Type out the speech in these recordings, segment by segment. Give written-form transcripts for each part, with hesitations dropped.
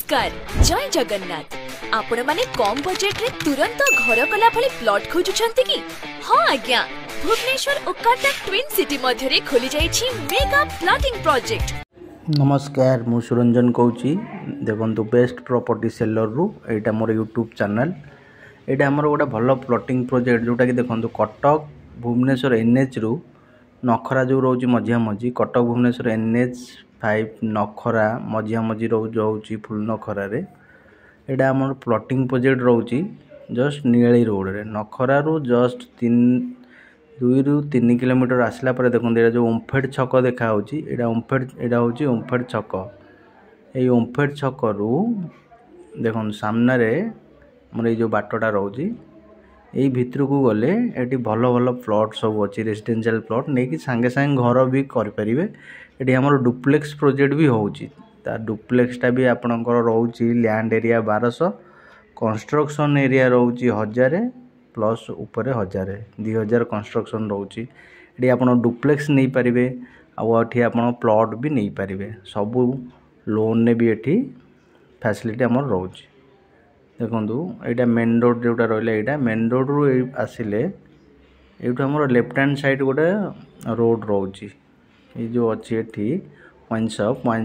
नमस्कार जय जगन्नाथ आपण माने कम बजेट रे तुरंत घर कला भली प्लॉट खोजुछंती कि हां आज्ञा भुवनेश्वर ओकाटा ट्विन सिटी मध्य रे खोली जाईछि मेगा प्लॉटिंग प्रोजेक्ट। नमस्कार मु सुरंजन कहूँ देखो बेस्ट प्रॉपर्टी सेलर रु एटा मोर यूट्यूब चैनल एटा हमर गोटे भल प्लॉटिंग प्रोजेक्ट जोटा कि देखो कटक भुवनेश्वर एनएच रु नखरा जो रोज मझिया मझी कटक भुवनेश्वर एनएच 5 नखरा मझिया मझी रोज फुल नखरा रे एटा हमर प्लॉटिंग प्रोजेक्ट रोची जस्ट नियाली रोड रे नखरा रु जस्ट 2 ରୁ 3 किलोमीटर आसला पर देखो जो ओमफेड छक देखा एटा हूँ ओमफेड छक ये ओमफेड छक रु देखो सामने रे मोर जो बाटटा रोची यही भितर को गले ये भल भल प्लॉट सब अच्छी रेसिडेंशियल प्लॉट नहीं कि सांगे सांगे घर भी करें ये आमर डुप्लेक्स प्रोजेक्ट भी होची डुप्लेक्सटा भी आपणकर रोची लैंड एरिया 1200 कंस्ट्रक्शन एरिया रोची 1000 प्लस ऊपर 1000 2000 कंस्ट्रक्शन रोची ये आप डुप्लेक्स नहीं पारे आठी आप प्लॉट भी नहीं पारे सबू लोन ने भी ये फैसिलिटी आमर रोची देखो यहाँ मेन रोड जोटा रहा यहाँ मेन रोड रु आसिले ये आमर लेफ्ट हैंड साइड गोटे रोड रोची ये जो अच्छी ये वाइन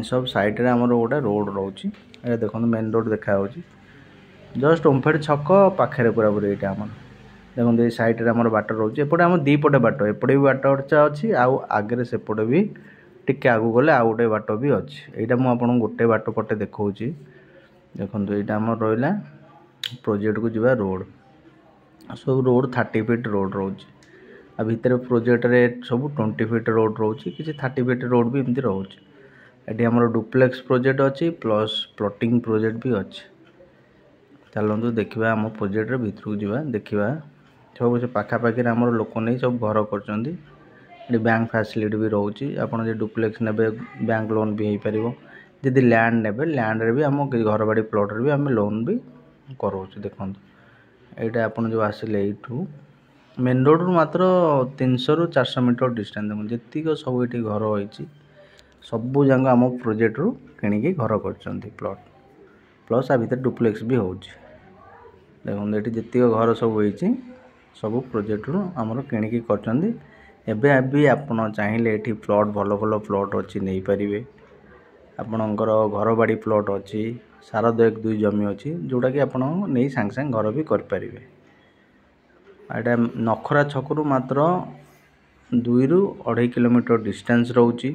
शॉप साइड रे आमर गोटे रोड रोची देखो मेन रोड देखा जस्ट ओमफेड छक पाखे पूरा पूरी यहाँ आम देखो ये साइड रे आमर बाट रोचे एपटे आम दीपटे बाट एपटे भी बाट अच्छी आउ आगे सेपटे भी टिके आगू गले आउ गोटे बाट भी अच्छी यहाँ मुझे गोटे बाट पटे देखा देखो यहाँ आम रहा प्रोजेक्ट को जीवा रोड सब रोड 30 फीट रोड रोच आ भितर प्रोजेक्ट रे सब 20 फीट रोड रोची किसी 30 फीट रोड भी एमती रोच ये आमर डुप्लेक्स प्रोजेक्ट अच्छी प्लस प्लॉटिंग प्रोजेक्ट भी अच्छी चलते देखा आम प्रोजेक्ट रे भितर को जीवा देखा सब से पाखापाखि आम लोक नहीं सब घर कर बैंक फैसिलिटी भी रोची आपड़ जो डुप्लेक्स ने बैंक लोन भी हो पार जदि लैंड ने लैंड रे भी आम घर बाड़ी प्लॉट रे भी आम लोन भी करोच देखो यहाँ आप जो आसिले यू मेन रोड रु मात्र 300 ରୁ 400 मीटर डिस्टेंस जी सब ये घर होती सबू जाक आम प्रोजेक्ट रु किणिकी घर कर प्लॉट प्लस आ भर डुप्लेक्स भी हो देखो ये जी घर सब होती सब प्रोजेक्ट रु आमर किणिकी कर आप चाहिए ये प्लॉट भल भल प्लॉट अच्छी नहीं पारे आपणकर घर बाड़ी प्लॉट अच्छी सारद 1-2 जमी अच्छी जोटा कि आप नहीं सांगे सांगे घर भी करें यहाँ नखरा छकरू मात्र 2 ରୁ 2.5 किलोमीटर डिस्टेंस रोची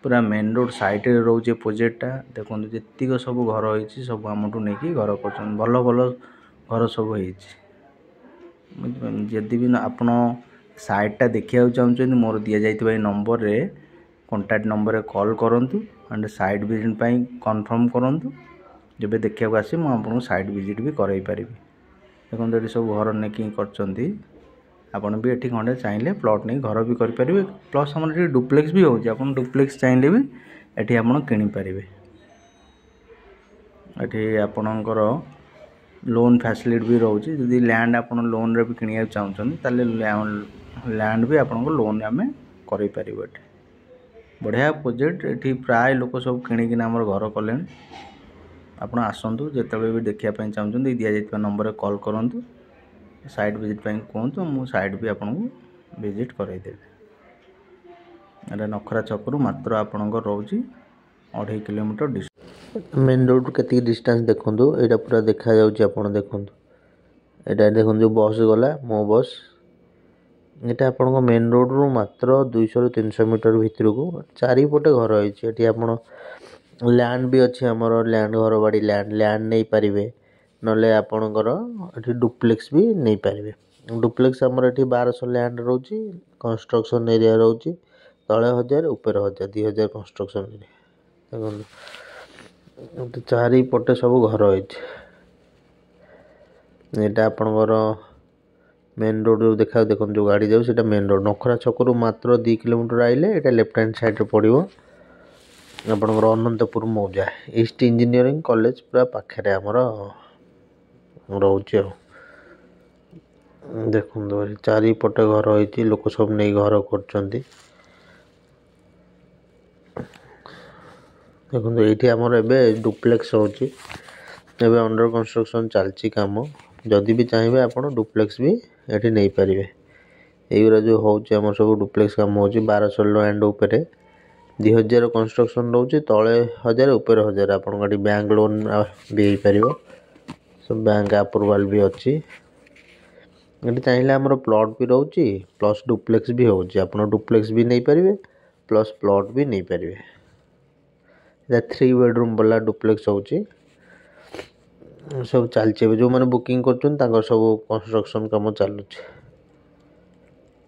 पूरा मेन रोड साइड रे रोचे प्रोजेक्टा देखो जी सब घर होती सब आमठू नहीं घर कर भल भल घर सब जदि भी आप साइडटा देखा चाहते मोर दि जाइए नंबर रे कॉन्टैक्ट नंबर रे कॉल करूँ एंड साइड विजिट कन्फर्म करूँ जब देखा आसी मुझे साइड विजिट भी करई पारि देखो ये सब घर नहीं कर भी ये खंडे चाहिए प्लॉट नहीं घर भी करें प्लस आम डुप्लेक्स भी होती आप डुप्लेक्स चाहिए भी ये आप किनीपारे ये आपणकर लोन फैसिलिटी भी रोचे जदि लैंड आप लोन रे भी किणा चाहते लैंड भी आप लोन आम कर बढ़िया प्रोजेक्ट ये प्राय लोक सब किणिकिना आम घर कले आप आसतु जिते भी देखापी चाहते दि जाइए नंबर रे कॉल करूँ साइड विजिट कहतु मुझे साइड भी आपको विजिट करदेवी नखरा छकरू मात्र आपणकर रोची 2.5 किलोमीटर डिस्टेंस मेन रोड के डिस्टेंस देखो यहाँ पूरा देखा आप देखो यहाँ देखो जो बस गला मो बस ये आप मेन रोड रु मात्र 200 ରୁ 300 मीटर भितर को चारिपटे घर होती आप लैंड भी अच्छी आमर लैंड घर बाड़ी लैंड नहीं पारे नले आपणकर ये डुप्लेक्स भी नहीं पारे डुप्लेक्स आमर ये 1200 लैंड रोची कंस्ट्रक्शन एरिया रोची तले 1000 ऊपर 1000 2000 कंस्ट्रक्शन एरिया देखो चारिपटे सब घर होती यहाँ आपणकर मेन रोड जो देखा देखो जो गाड़ी जाऊँ मेन रोड नखरा छकरू मात्र 2 किलोमीटर आइले ये लेफ्ट हैंड साइड पड़ो आपणकर अनंतपुर मौजा ईस्ट इंजीनियरिंग कॉलेज पूरा पाखे आमर रोचे देखो चारिपटे घर होती लोक सब नहीं घर कर ଦେଖନ୍ତୁ ଏଇଠି ଆମର ଏବେ ଡୁପ୍ଲେକ୍ସ ହେଉଛି, ଏବେ ଅଣ୍ଡର କନଷ୍ଟ୍ରକ୍ସନ୍ ଚାଲିଛି କାମ। ଯଦି ବି ଚାହିଁବେ ଆପଣ ଡୁପ୍ଲେକ୍ସ ବି ଏଠି ନେଇପାରିବେ। ଏଇଗୁଡ଼ା ଯେଉଁ ହେଉଛି ଆମର ସବୁ ଡୁପ୍ଲେକ୍ସ କାମ ହେଉଛି 1200 ଲ୍ୟାଣ୍ଡ ଉପରେ 2000 କନଷ୍ଟ୍ରକ୍ସନ୍ ରହୁଛି, ତଳେ 1000 ଉପରେ 1000। ଆପଣଙ୍କ ଏଠି ବ୍ୟାଙ୍କ ଲୋନ୍ ବି ହେଇପାରିବ, ସବୁ ବ୍ୟାଙ୍କ ଆପ୍ରୁଭାଲ୍ ବି ଅଛି। ଏଠି ଚାହିଁଲେ ଆମର ପ୍ଲଟ୍ ବି ରହୁଛି ପ୍ଲସ୍ ଡୁପ୍ଲେକ୍ସ ବି ହେଉଛି। ଆପଣ ଡୁପ୍ଲେକ୍ସ ବି ନେଇପାରିବେ ପ୍ଲସ୍ ପ୍ଲଟ୍ ବି ନେଇପାରିବେ। এটা 3 ବେଡ଼ରୁମ୍ ବାଲା ଡୁପ୍ଲେକ୍ସ ହେଉଛି, ସବୁ ଚାଲିଛି। ଏବେ ଯେଉଁମାନେ ବୁକିଂ କରୁଛନ୍ତି ତାଙ୍କର ସବୁ କନଷ୍ଟ୍ରକ୍ସନ୍ କାମ ଚାଲୁଛି।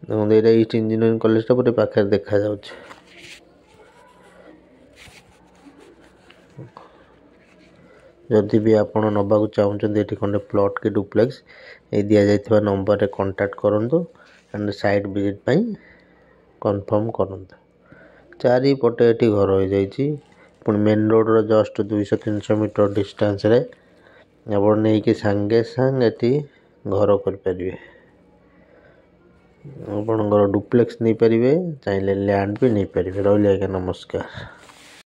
ଦେଖନ୍ତୁ ଏଇଟା ଇଷ୍ଟ ଇଞ୍ଜିନିୟରିଂ କଲେଜଟା ପୁରା ପାଖରେ ଦେଖାଯାଉଛି। ଯଦି ବି ଆପଣ ନେବାକୁ ଚାହୁଁଛନ୍ତି ଏଠି ଖଣ୍ଡେ ପ୍ଲଟ୍ କି ଡୁପ୍ଲେକ୍ସ, ଏଇ ଦିଆଯାଇଥିବା ନମ୍ବରରେ କଣ୍ଟାକ୍ଟ କରନ୍ତୁ ଆଣ୍ଡ ସାଇଟ୍ ଭିଜିଟ୍ ପାଇଁ କନଫର୍ମ କରନ୍ତୁ। ଚାରିପଟେ ଏଠି ଘର ହୋଇଯାଇଛି, ପୁଣି ମେନ୍ ରୋଡ଼ର ଜଷ୍ଟ 200-300 ମିଟର ଡିଷ୍ଟାନ୍ସରେ ଆପଣ ନେଇକି ସାଙ୍ଗେ ସାଙ୍ଗେ ଏଠି ଘର କରିପାରିବେ। ଆପଣଙ୍କର ଡୁପ୍ଲେକ୍ସ ନେଇପାରିବେ, ଚାହିଁଲେ ଲ୍ୟାଣ୍ଡ ବି ନେଇପାରିବେ। ରହିଲି ଆଜ୍ଞା, ନମସ୍କାର।